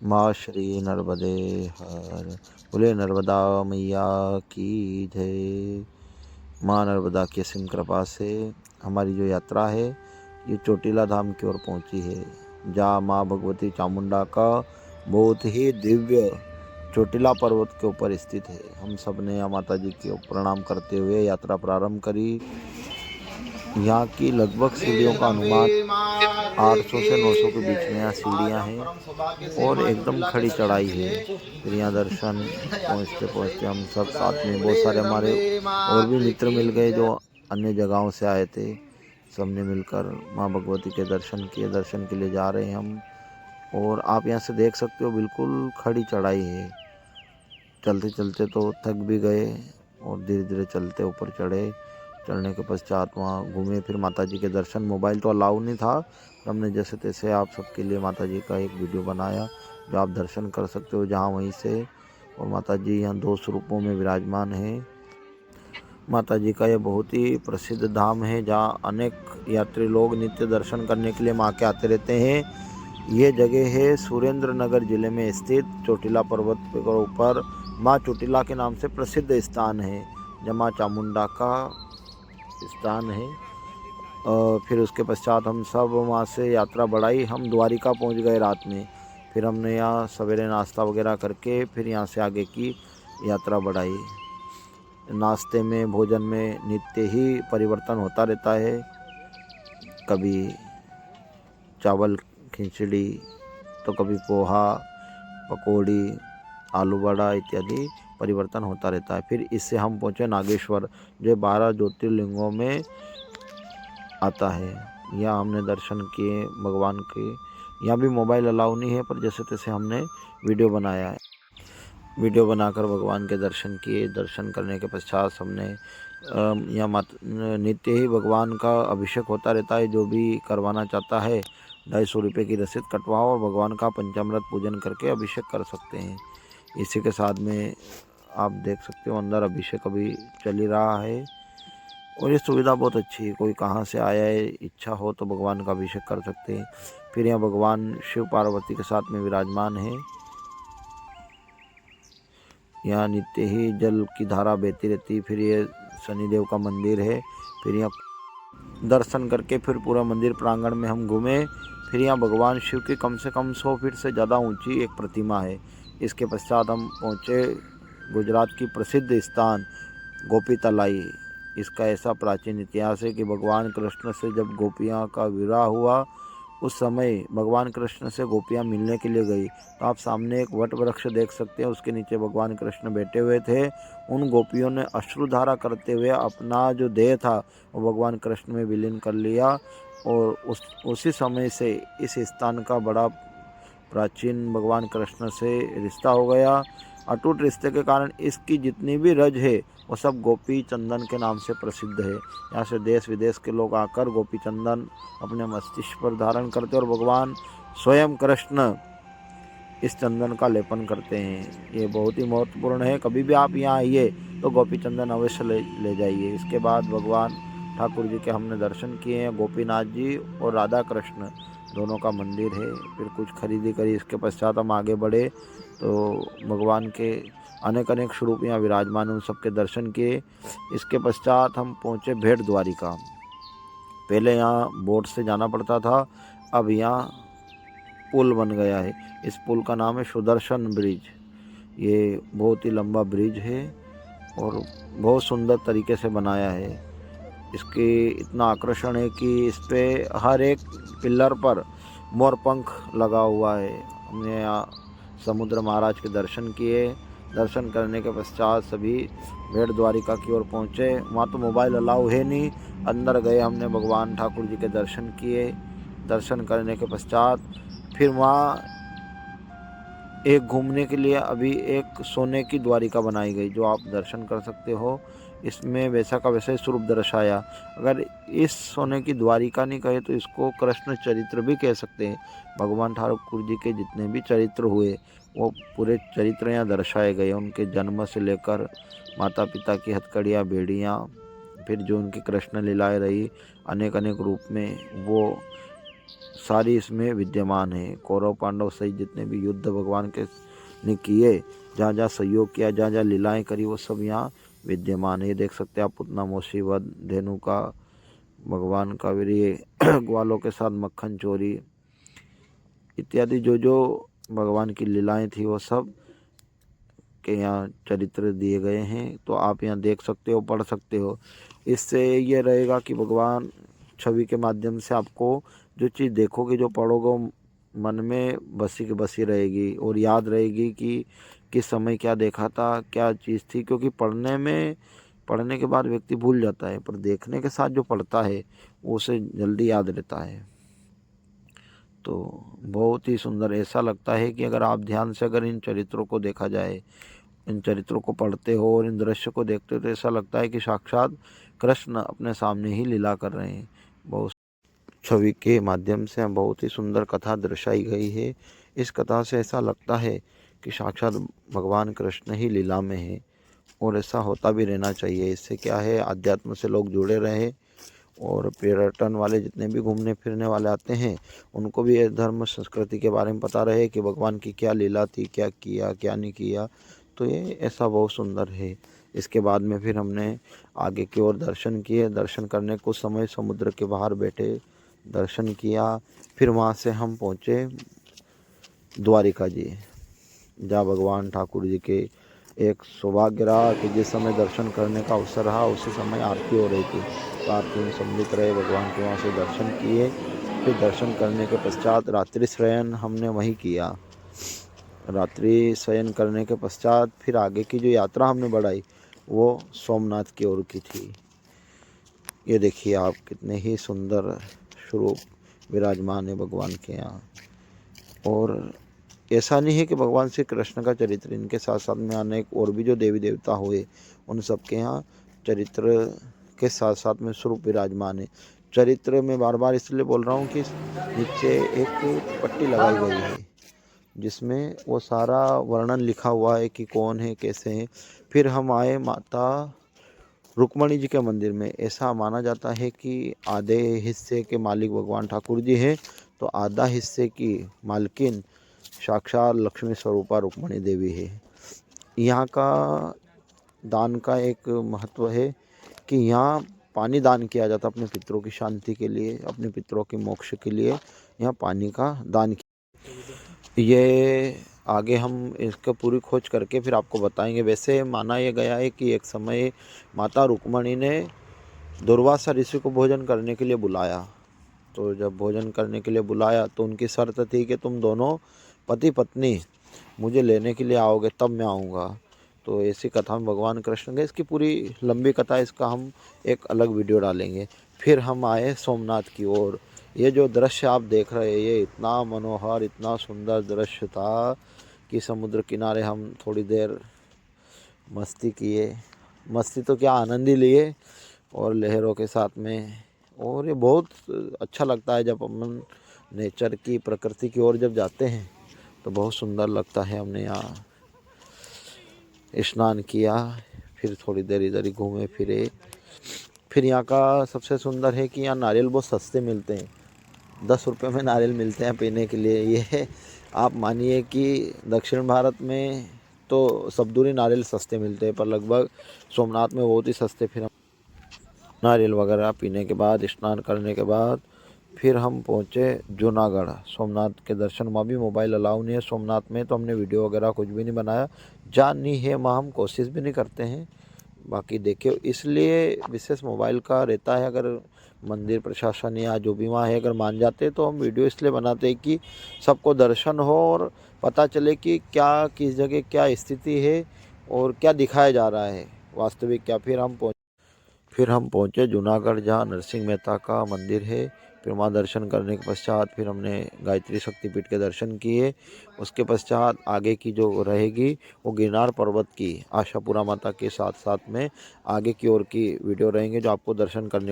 माँ श्री नर्मदे हर। बोले नर्मदा मैया की जय। माँ नर्मदा की असीम कृपा से हमारी जो यात्रा है ये चोटीला धाम की ओर पहुंची है, जहाँ माँ भगवती चामुंडा का बहुत ही दिव्य चोटीला पर्वत के ऊपर स्थित है। हम सब ने माता जी को प्रणाम करते हुए यात्रा प्रारंभ करी। यहाँ की लगभग सीढ़ियों का अनुमान 800 से 900 के बीच में यहाँ सीढ़ियाँ हैं और एकदम खड़ी चढ़ाई है। फिर यहाँ दर्शन पहुँचते पहुँचते हम सब साथ में बहुत सारे हमारे और भी मित्र मिल गए जो अन्य जगहों से आए थे। सबने मिलकर माँ भगवती के दर्शन किए। दर्शन के लिए जा रहे हैं हम, और आप यहाँ से देख सकते हो बिल्कुल खड़ी चढ़ाई है। चलते चलते तो थक भी गए और धीरे धीरे चलते ऊपर चढ़े। चढ़ने के पश्चात वहाँ घूमे, फिर माता जी के दर्शन। मोबाइल तो अलाउ नहीं था, हमने जैसे तैसे आप सबके लिए माता जी का एक वीडियो बनाया जो आप दर्शन कर सकते हो जहाँ वहीं से। और माता जी यहाँ 2 स्वरूपों में विराजमान है। माता जी का यह बहुत ही प्रसिद्ध धाम है जहाँ अनेक यात्री लोग नित्य दर्शन करने के लिए माँ के आते रहते हैं। ये जगह है सुरेंद्र नगर जिले में स्थित चोटीला पर्वत के ऊपर माँ चोटीला के नाम से प्रसिद्ध स्थान है, जहाँ माँ चामुंडा का स्थान है। फिर उसके पश्चात हम सब वहाँ से यात्रा बढ़ाई। हम द्वारिका पहुँच गए रात में। फिर हमने यहाँ सवेरे नाश्ता वगैरह करके फिर यहाँ से आगे की यात्रा बढ़ाई। नाश्ते में भोजन में नित्य ही परिवर्तन होता रहता है। कभी चावल खिचड़ी तो कभी पोहा, पकौड़ी, आलू बड़ा इत्यादि परिवर्तन होता रहता है। फिर इससे हम पहुँचे नागेश्वर, जो 12 ज्योतिर्लिंगों में आता है। यहाँ हमने दर्शन किए भगवान के। यहाँ भी मोबाइल अलाउ नहीं है, पर जैसे तैसे हमने वीडियो बनाया है। वीडियो बनाकर भगवान के दर्शन किए। दर्शन करने के पश्चात हमने यहाँ नित्य ही भगवान का अभिषेक होता रहता है। जो भी करवाना चाहता है 250 रुपये की रसीद कटवाओ और भगवान का पंचामृत पूजन करके अभिषेक कर सकते हैं। इसी के साथ में आप देख सकते हो अंदर अभिषेक अभी चल ही रहा है और ये सुविधा बहुत अच्छी है। कोई कहाँ से आया है, इच्छा हो तो भगवान का अभिषेक कर सकते हैं। फिर यहाँ भगवान शिव पार्वती के साथ में विराजमान है। यहाँ नित्य ही जल की धारा बहती रहती है। फिर ये शनिदेव का मंदिर है। फिर यहाँ दर्शन करके फिर पूरा मंदिर प्रांगण में हम घूमे। फिर यहाँ भगवान शिव की कम से कम 100 फीट से ज़्यादा ऊंची एक प्रतिमा है। इसके पश्चात हम पहुँचे गुजरात की प्रसिद्ध स्थान गोपी तलाई। इसका ऐसा प्राचीन इतिहास है कि भगवान कृष्ण से जब गोपियाँ का विवाह हुआ, उस समय भगवान कृष्ण से गोपियाँ मिलने के लिए गई, तो आप सामने एक वट वृक्ष देख सकते हैं, उसके नीचे भगवान कृष्ण बैठे हुए थे। उन गोपियों ने अश्रुधारा करते हुए अपना जो देह था वो भगवान कृष्ण में विलीन कर लिया, और उसी समय से इस स्थान का बड़ा प्राचीन भगवान कृष्ण से रिश्ता हो गया। अटूट रिश्ते के कारण इसकी जितनी भी रज है वो सब गोपी चंदन के नाम से प्रसिद्ध है। यहाँ से देश विदेश के लोग आकर गोपी चंदन अपने मस्तिष्क पर धारण करते और भगवान स्वयं कृष्ण इस चंदन का लेपन करते हैं। ये बहुत ही महत्वपूर्ण है। कभी भी आप यहाँ आइए तो गोपी चंदन अवश्य ले जाइए। इसके बाद भगवान ठाकुर जी के हमने दर्शन किए हैं। गोपीनाथ जी और राधा कृष्ण दोनों का मंदिर है। फिर कुछ खरीदी करी। इसके पश्चात हम आगे बढ़े तो भगवान के अनेक अनेक स्वरूप यहाँ विराजमान, उन सबके दर्शन किए। इसके पश्चात हम पहुँचे भेट द्वारिका। पहले यहाँ बोट से जाना पड़ता था, अब यहाँ पुल बन गया है। इस पुल का नाम है सुदर्शन ब्रिज। ये बहुत ही लंबा ब्रिज है और बहुत सुंदर तरीके से बनाया है। इसके इतना आकर्षण है कि इस पे हर एक पिलर पर मोरपंख लगा हुआ है। हमने यहाँ समुद्र महाराज के दर्शन किए। दर्शन करने के पश्चात सभी भेट द्वारिका की ओर पहुँचे। वहाँ तो मोबाइल अलाउ है नहीं। अंदर गए, हमने भगवान ठाकुर जी के दर्शन किए। दर्शन करने के पश्चात फिर वहाँ एक घूमने के लिए अभी एक सोने की द्वारिका बनाई गई, जो आप दर्शन कर सकते हो। इसमें वैसा का वैसा ही स्वरूप दर्शाया। अगर इस सोने की द्वारिका नहीं कहे तो इसको कृष्ण चरित्र भी कह सकते हैं। भगवान ठाकुर जी के जितने भी चरित्र हुए वो पूरे चरित्र यहाँ दर्शाए गए। उनके जन्म से लेकर माता पिता की हथकड़ियाँ, बेड़ियाँ, फिर जो उनकी कृष्ण लीलाएँ रही अनेक अनेक रूप में, वो सारी इसमें विद्यमान है। कौरव पांडव सहित जितने भी युद्ध भगवान के ने किए, जहाँ जहाँ सहयोग किया, जहाँ जहाँ लीलाएं करी, वो सब यहाँ विद्यमान है। ये देख सकते हैं आप, पुतना मुसीबत, धेनु का भगवान का वीर्य, ग्वालों के साथ मक्खन चोरी इत्यादि जो जो भगवान की लीलाएं थी, वो सब के यहाँ चरित्र दिए गए हैं। तो आप यहाँ देख सकते हो, पढ़ सकते हो। इससे ये रहेगा कि भगवान छवि के माध्यम से आपको जो चीज़ देखोगे, जो पढ़ोगे, मन में बसी की बसी रहेगी और याद रहेगी कि किस समय क्या देखा था, क्या चीज़ थी। क्योंकि पढ़ने के बाद व्यक्ति भूल जाता है, पर देखने के साथ जो पढ़ता है वो उसे जल्दी याद रहता है। तो बहुत ही सुंदर, ऐसा लगता है कि अगर आप ध्यान से अगर इन चरित्रों को देखा जाए, इन चरित्रों को पढ़ते हो और इन दृश्य को देखते हो, तो ऐसा लगता है कि साक्षात कृष्ण अपने सामने ही लीला कर रहे हैं। बहुत छवि के माध्यम से बहुत ही सुंदर कथा दर्शाई गई है। इस कथा से ऐसा लगता है कि साक्षात भगवान कृष्ण ही लीला में है, और ऐसा होता भी रहना चाहिए। इससे क्या है, अध्यात्म से लोग जुड़े रहे, और पर्यटन वाले जितने भी घूमने फिरने वाले आते हैं, उनको भी ये धर्म संस्कृति के बारे में पता रहे कि भगवान की क्या लीला थी, क्या किया, क्या नहीं किया। तो ये ऐसा बहुत सुंदर है। इसके बाद में फिर हमने आगे की ओर दर्शन किए। दर्शन करने कुछ समय समुद्र के बाहर बैठे, दर्शन किया। फिर वहाँ से हम पहुँचे द्वारिका जी, जहाँ भगवान ठाकुर जी के एक सौभाग्य रहा कि जिस समय दर्शन करने का अवसर रहा, उसी समय आरती हो रही थी। तो आरती में सम्मिलित रहे, भगवान के वहाँ से दर्शन किए। फिर दर्शन करने के पश्चात रात्रि शयन हमने वहीं किया। रात्रि शयन करने के पश्चात फिर आगे की जो यात्रा हमने बढ़ाई, वो सोमनाथ की ओर की थी। ये देखिए आप, कितने ही सुंदर स्वरूप विराजमान है भगवान के यहाँ। और ऐसा नहीं है कि भगवान श्री कृष्ण का चरित्र, इनके साथ साथ में अनेक और भी जो देवी देवता हुए, उन सब के यहाँ चरित्र के साथ साथ में स्वरूप विराजमान है। चरित्र में बार बार इसलिए बोल रहा हूँ कि नीचे एक पट्टी लगाई गई है, जिसमें वो सारा वर्णन लिखा हुआ है कि कौन है, कैसे हैं। फिर हम आए माता रुक्मणी जी के मंदिर में। ऐसा माना जाता है कि आधे हिस्से के मालिक भगवान ठाकुर जी हैं, तो आधा हिस्से की मालकिन साक्षात लक्ष्मी स्वरूपा रुक्मणी देवी है। यहाँ का दान का एक महत्व है कि यहाँ पानी दान किया जाता अपने पितरों की शांति के लिए, अपने पितरों के मोक्ष के लिए यहाँ पानी का दान किया। ये आगे हम इसका पूरी खोज करके फिर आपको बताएंगे। वैसे माना यह गया है कि एक समय माता रुक्मणी ने दुर्वासा ऋषि को भोजन करने के लिए बुलाया। तो जब भोजन करने के लिए बुलाया, तो उनकी शर्त थी कि तुम दोनों पति पत्नी मुझे लेने के लिए आओगे, तब मैं आऊँगा। तो ऐसी कथा में भगवान कृष्ण के, इसकी पूरी लंबी कथा, इसका हम एक अलग वीडियो डालेंगे। फिर हम आए सोमनाथ की ओर। ये जो दृश्य आप देख रहे हैं, ये इतना मनोहर, इतना सुंदर दृश्य था कि समुद्र किनारे हम थोड़ी देर मस्ती किए। मस्ती तो क्या, आनंद ही लिए, और लहरों के साथ में। और ये बहुत अच्छा लगता है जब अपन नेचर की, प्रकृति की ओर जब जाते हैं, तो बहुत सुंदर लगता है। हमने यहाँ स्नान किया, फिर थोड़ी देर इधर ही घूमे फिरे। फिर यहाँ का सबसे सुंदर है कि यहाँ नारियल बहुत सस्ते मिलते हैं। 10 रुपये में नारियल मिलते हैं पीने के लिए। ये आप मानिए कि दक्षिण भारत में तो सब दूर ही नारियल सस्ते मिलते हैं, पर लगभग सोमनाथ में बहुत ही सस्ते। फिर हम नारियल वगैरह पीने के बाद, स्नान करने के बाद, फिर हम पहुँचे जूनागढ़। सोमनाथ के दर्शन, वहाँ भी मोबाइल अलाउ नहीं है सोमनाथ में, तो हमने वीडियो वगैरह कुछ भी नहीं बनाया। जान नहीं है वहाँ, हम कोशिश भी नहीं करते हैं। बाकी देखिए, इसलिए विशेष मोबाइल का रहता है, अगर मंदिर प्रशासन या जो भी वहाँ है अगर मान जाते हैं, तो हम वीडियो इसलिए बनाते हैं कि सबको दर्शन हो और पता चले कि क्या, किस जगह क्या स्थिति है और क्या दिखाया जा रहा है वास्तविक क्या। फिर हम पहुँचे जूनागढ़, जहाँ नरसिंह मेहता का मंदिर है। फिर वहाँ दर्शन करने के पश्चात फिर हमने गायत्री शक्तिपीठ के दर्शन किए। उसके पश्चात आगे की जो रहेगी, वो गिरनार पर्वत की, आशापुरा माता के साथ साथ में आगे की ओर की वीडियो रहेंगे, जो आपको दर्शन करने